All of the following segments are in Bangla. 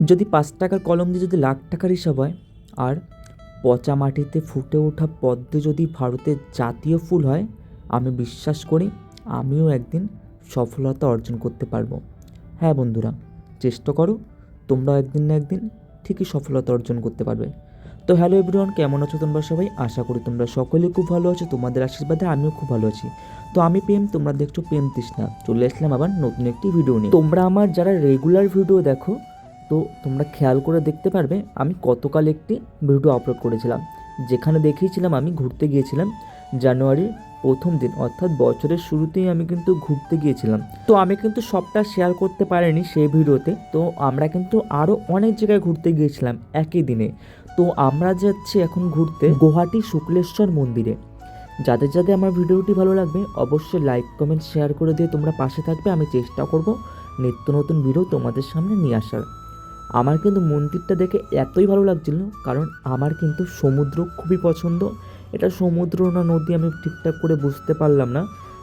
যদি ৫ টাকার কলম দিয়ে যদি লাখ টাকার হিসাব হয়, আর পচা মাটিতে ফুটে ওঠা পদ্ম যদি ভারতের জাতীয় ফুল হয়, আমি বিশ্বাস করি আমিও একদিন সফলতা অর্জন করতে পারবো। হ্যাঁ বন্ধুরা, চেষ্টা করো, তোমরাও একদিন না একদিন ঠিকই সফলতা অর্জন করতে পারবে। তো হ্যালো এভরিওয়ান, কেমন আছো তোমরা সবাই? আশা করি তোমরা সকলেই খুব ভালো আছো, তোমাদের আশীর্বাদে আমিও খুব ভালো আছি। তো আমি প্রেম, তোমরা দেখছো প্রেম তৃষ্ণা, চলে আসলাম আবার নতুন একটি ভিডিও নিয়ে। তোমরা আমার যারা রেগুলার ভিডিও দেখো, তো তোমরা খেয়াল করে দেখতে পারবে আমি গতকাল একটি ভিডিও আপলোড করেছিলাম, যেখানে দেখিয়েছিলাম আমি ঘুরতে গিয়েছিলাম জানুয়ারির প্রথম দিন, অর্থাৎ বছরের শুরুতেই আমি কিন্তু ঘুরতে গিয়েছিলাম। তো আমি কিন্তু সবটা শেয়ার করতে পারিনি সেই ভিডিওতে। তো আমরা কিন্তু আরও অনেক জায়গায় ঘুরতে গিয়েছিলাম একই দিনে। তো আমরা যাচ্ছি এখন ঘুরতে গুয়াহাটি শুক্লেশ্বর মন্দিরে। যাদের যাদের আমার ভিডিওটি ভালো লাগবে অবশ্যই লাইক কমেন্ট শেয়ার করে দিয়ে তোমরা পাশে থাকবে। আমি চেষ্টা করব নিত্য নতুন ভিডিও তোমাদের সামনে নিয়ে আসার। আমার কিন্তু মন্দিরটা দেখে এতই ভালো লাগছিল, কারণ আমার কিন্তু সমুদ্র খুবই পছন্দ। এটা সমুদ্র না নদী আমি ঠিকঠাক করে বুঝতে পারলাম না।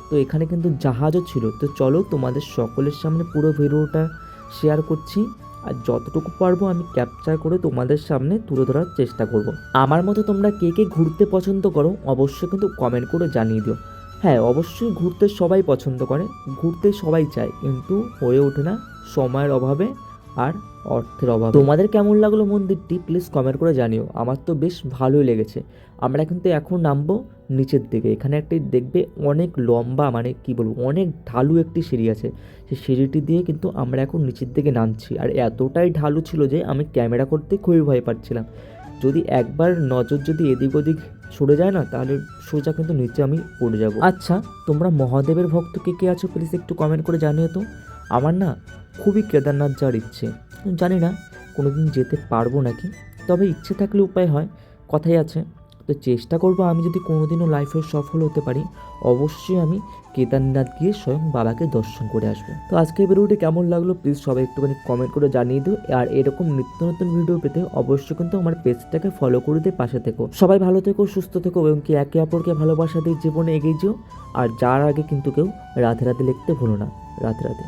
তো এখানে কিন্তু জাহাজও ছিল। তো চলো তোমাদের সকলের সামনে পুরো ভিডিওটা শেয়ার করছি, আর যতটুকু পারবো আমি ক্যাপচার করে তোমাদের সামনে তুলে ধরার চেষ্টা করব। আমার মতো তোমরা কে কে ঘুরতে পছন্দ করো অবশ্যই কিন্তু কমেন্ট করে জানিয়ে দিও। হ্যাঁ, অবশ্যই ঘুরতে সবাই পছন্দ করে, ঘুরতে সবাই চায়, কিন্তু হয়ে ওঠে না সময়ের অভাবে আর অর্থের অভাবে। তোমাদের কেমন লাগলো মন্দিরটি প্লিজ কমেন্ট করে জানিও। আমার তো বেশ ভালোই লেগেছে। আমরা কিন্তু এখন নামবো নিচের দিকে। এখানে একটি দেখবে অনেক লম্বা, মানে কি বলবো, অনেক ঢালু একটি সিঁড়ি আছে। সেই সিঁড়িটি দিয়ে কিন্তু আমরা এখন নিচের দিকে নামছি, আর এতটাই ঢালু ছিল যে আমি ক্যামেরা করতে খুবই ভয় পাচ্ছিলাম। যদি একবার নজর যদি এদিক ওদিক সরে যায় না, তাহলে সোজা কিন্তু নিচে আমি পড়ে যাব। আচ্ছা, তোমরা মহাদেবের ভক্ত কে কে আছো প্লিজ একটু কমেন্ট করে জানিও তো। আমার না খুবই কেদারনাথ যাওয়ার ইচ্ছে, জানি না কোনোদিন যেতে পারবো নাকি, তবে ইচ্ছে থাকলে উপায় হয়, কথাই আছে। তো চেষ্টা করবো আমি যদি কোনোদিনও লাইফে সফল হতে পারি, অবশ্যই আমি কেদারনাথ গিয়ে স্বয়ং বাবাকে দর্শন করে আসবো। তো আজকের ভিডিওটি কেমন লাগলো প্লিজ সবাই একটুখানি কমেন্ট করে জানিয়ে দিও। আর এরকম নিত্য নতুন ভিডিও পেতে অবশ্যই কিন্তু আমার পেজটাকে ফলো করে দিয়ে পাশে থেকো। সবাই ভালো থেকো, সুস্থ থেকো, এবং কি একে অপরকে ভালোবাসা দিয়ে জীবনে এগিয়ে যেও। আর যার আগে কিন্তু কেউ রাধে রাধে লিখতে ভুলো না। রাধে রাধে।